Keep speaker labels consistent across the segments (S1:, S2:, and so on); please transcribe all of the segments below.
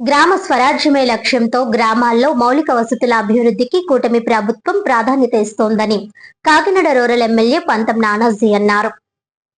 S1: గ్రామ స్వరాజ్యమే లక్ష్యంతో గ్రామాల్లో మౌలిక వసతుల అభివృద్ధికి కూటమి ప్రభుత్వం ప్రాధాన్యత ఇస్తోందని కాకినాడ రూరల్ ఎమ్మెల్యే పంతం నానాజీ అన్నారు.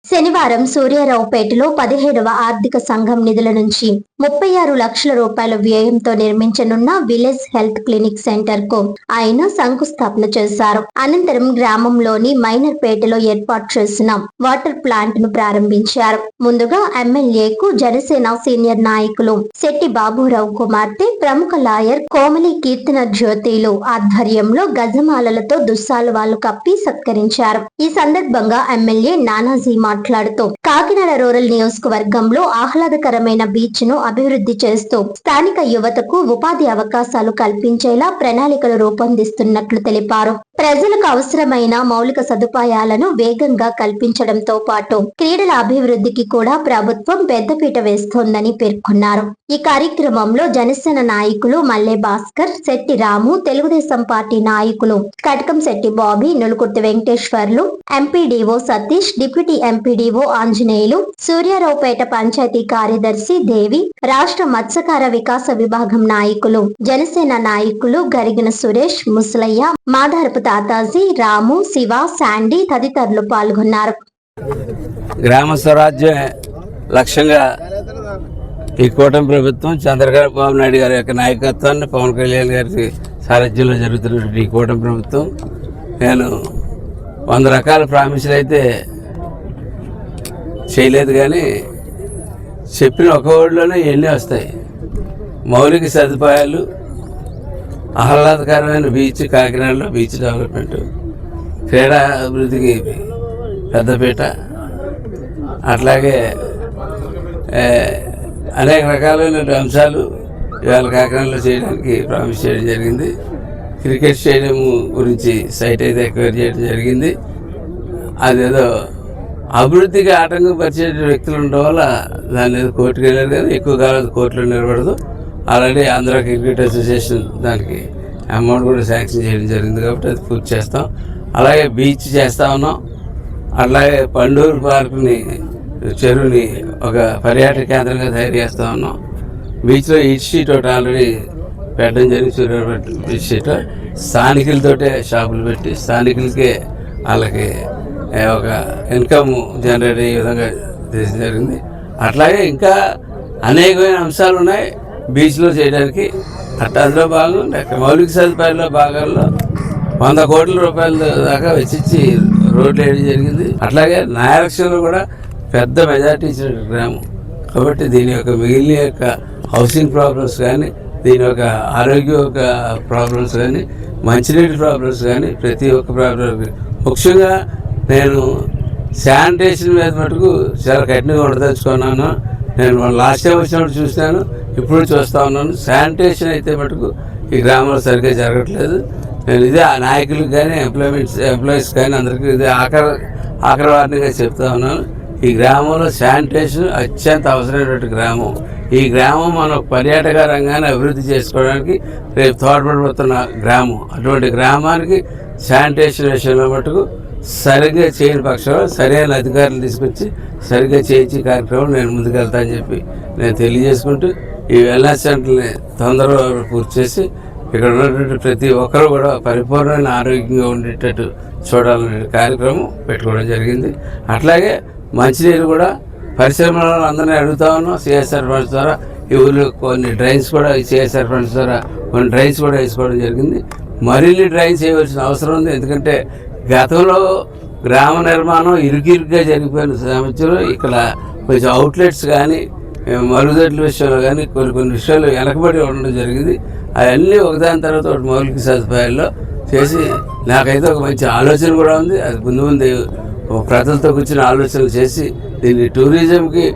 S1: శనివారం సూర్యారావుపేటలో 17వ ఆర్థిక సంఘం నిధుల నుంచి 36 లక్షల రూపాయల వ్యయంతో నిర్మించనున్న విలేజ్ హెల్త్ క్లినిక్ సెంటర్ కు ఆయన శంకుస్థాపన చేశారు. అనంతరం గ్రామంలోని మైనర్ పేటలో ఏర్పాటు చేసిన వాటర్ ప్లాంట్ ను ప్రారంభించారు. ముందుగా ఎమ్మెల్యేకు జనసేన సీనియర్ నాయకులు శెట్టి బాబురావు కుమార్తె ప్రముఖ లాయర్ కోమలి కీర్తన జ్యోతిలు ఆధ్వర్యంలో గజమాలలతో దుస్సాలువాలు కప్పి సత్కరించారు. ఈ సందర్భంగా ఎమ్మెల్యే నానాజీ మాట్లాడుతూ కాకినాడ రూరల్ నియోజకవర్గంలో ఆహ్లాదకరమైన బీచ్ ను అభివృద్ధి చేస్తూ స్థానిక యువతకు ఉపాధి అవకాశాలు కల్పించేలా ప్రణాళికలు రూపొందిస్తున్నట్లు తెలిపారు. ప్రజలకు అవసరమైన మౌలిక సదుపాయాలను వేగంగా కల్పించడంతో పాటు క్రీడల అభివృద్ధికి కూడా ప్రభుత్వం పెద్దపీట వేస్తోందని పేర్కొన్నారు. ఈ కార్యక్రమంలో జనసేన నాయకులు మల్లె భాస్కర్, శెట్టి రాము, తెలుగుదేశం పార్టీ నాయకులు Katakam Shetty Bobby, Nulukurthi Venkateswarlu, MPDO Satish, deputy MPDO Anjaneyulu, Suryaraopeta panchayat కార్యదర్శి దేవి, రాష్ట్ర మత్స్యకార వికాస విభాగం నాయకులు, జనసేన నాయకులు గరిగిన సురేష్, ముసలయ్య, మాధారపు తాతాజీ, రాము, శివ, శాండీ తదితరులు పాల్గొన్నారు.
S2: గ్రామ స్వరాజ్య లక్ష్యంగా ఈ కూటమి ప్రభుత్వం చంద్రబాబు నాయుడు గారి యొక్క నాయకత్వాన్ని, పవన్ కళ్యాణ్ గారి సారథ్యంలో జరుగుతున్నటువంటి ఈ కూటమి ప్రభుత్వం నేను 100 రకాల ప్రామిసులు అయితే చేయలేదు, కానీ చెప్పిన ఒక ఊళ్ళోనే ఎన్ని వస్తాయి. మౌలిక సదుపాయాలు, ఆహ్లాదకరమైన బీచ్, కాకినాడలో బీచ్ డెవలప్మెంట్, క్రీడా అభివృద్ధికి పెద్దపీట, అట్లాగే అనేక రకాలైన అంశాలు ఇవాళ కాకినాడలో చేయడానికి ప్రామిస్ చేయడం జరిగింది. క్రికెట్ స్టేడియం గురించి సైట్ అయితే ఎక్వైర్ చేయడం జరిగింది. అదేదో అభివృద్ధికి ఆటంకం పరిచే వ్యక్తులు ఉండడం వల్ల దాని మీద కోర్టుకు వెళ్ళారు, కానీ ఎక్కువ కాలం కోర్టులో నిలబడదు. ఆల్రెడీ ఆంధ్ర క్రికెట్ అసోసియేషన్ దానికి అమౌంట్ కూడా శాంక్షన్ చేయడం జరిగింది, కాబట్టి అది పూర్తి చేస్తాం. అలాగే బీచ్ చేస్తూ ఉన్నాం. అట్లాగే పండూరు పార్కుని, చెరువుని ఒక పర్యాటక కేంద్రంగా తయారు చేస్తూ ఉన్నాం. బీచ్లో ఈట్ స్ట్రీట్ ఒకటి ఆల్రెడీ పెట్టడం జరిగింది. సూర్యాపేట బీచ్ స్ట్రీట్ స్థానికులతోటే షాపులు పెట్టి స్థానికులకే వాళ్ళకి ఒక ఇన్కమ్ జనరేట్ అయ్యే విధంగా చేసి జరిగింది. అట్లాగే ఇంకా అనేకమైన అంశాలు ఉన్నాయి బీచ్లో చేయడానికి. అందులో భాగం మౌలిక సదుపాయాల భాగాల్లో 100 కోట్ల రూపాయల దాకా వెచ్చించి రోడ్లు వేయడం జరిగింది. అట్లాగే నాయలక్ష్యంలో కూడా పెద్ద మెజార్టీ ఇచ్చిన గ్రామం కాబట్టి దీని యొక్క మిగిలిన యొక్క హౌసింగ్ ప్రాబ్లమ్స్ కానీ, దీని యొక్క ఆరోగ్య యొక్క ప్రాబ్లమ్స్ కానీ, మంచినీటి ప్రాబ్లమ్స్ కానీ, ప్రతి ఒక్క ప్రాబ్లం, ముఖ్యంగా నేను శానిటేషన్ మీద మటుకు చాలా కఠినంగా ఉండదలుచుకున్నాను. నేను లాస్ట్ టైం వచ్చినప్పుడు చూసినాను, ఇప్పుడు చూస్తూ ఉన్నాను. శానిటేషన్ అయితే మటుకు ఈ గ్రామంలో సరిగ్గా జరగట్లేదు. నేను ఇదే ఆ నాయకులకు కానీ ఎంప్లాయీస్ కానీ అందరికీ ఇదే ఆఖరి వారినిగా చెప్తా ఉన్నాను. ఈ గ్రామంలో శానిటేషన్ అత్యంత అవసరమైనటువంటి గ్రామం. ఈ గ్రామం మన పర్యాటక రంగాన్ని అభివృద్ధి చేసుకోవడానికి రేపు తోడ్పడిపోతున్న గ్రామం. అటువంటి గ్రామానికి శానిటేషన్ విషయంలో మటుకు సరిగ్గా చేయని పక్షంలో సరైన అధికారులు తీసుకొచ్చి సరిగ్గా చేయించే కార్యక్రమం నేను ముందుకెళ్తానని చెప్పి నేను తెలియజేసుకుంటూ ఈ వెల్నెస్ సెంటర్ని తొందరగా పూర్తి చేసి ఇక్కడ ఉన్నటువంటి ప్రతి ఒక్కరు కూడా పరిపూర్ణమైన ఆరోగ్యంగా ఉండేటట్టు చూడాలనే కార్యక్రమం పెట్టుకోవడం జరిగింది. అట్లాగే మంచినీరు కూడా పరిశ్రమలను అందరినీ అడుగుతా ఉన్నాం. సిఎస్ఆర్ ఫండ్స్ ద్వారా ఈ ఊళ్ళో కొన్ని డ్రైన్స్ కూడా సిఎస్ఆర్ ఫండ్స్ ద్వారా కొన్ని డ్రైన్స్ కూడా వేసుకోవడం జరిగింది. మరిన్ని డ్రైన్స్ వేయవలసిన అవసరం ఉంది. ఎందుకంటే గతంలో గ్రామ నిర్మాణం ఇరుకిరుగ్గా జరిగిపోయిన సమస్యలు ఇక్కడ కొంచెం అవుట్లెట్స్ కానీ, మరుగుదొడ్ల విషయంలో కానీ కొన్ని విషయాలు వెనకబడి ఉండడం జరిగింది. అవన్నీ ఒకదాని తర్వాత ఒకటి మౌలిక సదుపాయాల్లో చేసి నాకైతే ఒక మంచి ఆలోచన కూడా ఉంది. అది ముందు ప్రజలతో కూర్చుని ఆలోచనలు చేసి దీన్ని టూరిజంకి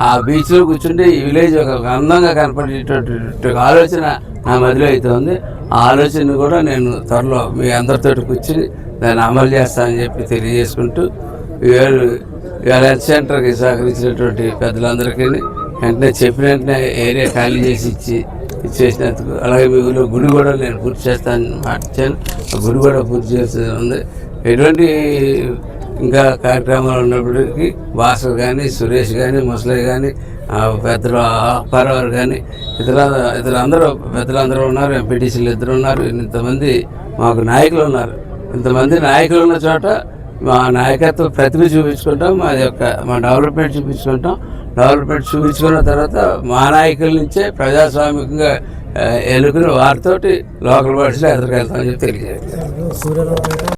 S2: ఆ బీచ్లో కూర్చుంటే ఈ విలేజ్ ఒక అందంగా కనపడేటటువంటి ఆలోచన నా మదిలో అయితే ఉంది. ఆ ఆలోచన కూడా నేను త్వరలో మీ అందరితో కూర్చుని దాన్ని అమలు చేస్తానని చెప్పి తెలియజేసుకుంటూ హెల్త్ సెంటర్కి సహకరించినటువంటి పెద్దలందరికీ వెంటనే చెప్పిన వెంటనే ఏరియా ఖాళీ చేసి ఇచ్చేసినందుకు, అలాగే మీ ఊళ్ళో గుడి కూడా నేను పూర్తి చేస్తానని మాటిచ్చాను. ఆ గుడి కూడా పూర్తి చేస్తూ ఉంది. ఎటువంటి ఇంకా కార్యక్రమాలు ఉన్నప్పటికీ భాస్కర్ కానీ, సురేష్ కానీ, ముసలయ్య కానీ, పెద్దలు అప్పారావు కానీ ఇతరులందరూ పెద్దలందరూ ఉన్నారు, ఎంపీటీసీలు ఇద్దరు ఉన్నారు, ఇంతమంది మాకు నాయకులు ఉన్నారు. ఇంతమంది నాయకులు ఉన్న చోట మా నాయకత్వ ప్రతిభ చూపించుకుంటాం, మా డెవలప్మెంట్ చూపించుకుంటాం. డెవలప్మెంట్ చూపించుకున్న తర్వాత మా నాయకుల నుంచే ప్రజాస్వామికంగా ఎన్నుకుని వారితోటి లోకల్ బాడీస్లో ఎదురుకెళ్తామని చెప్పి తెలియజేస్తాం.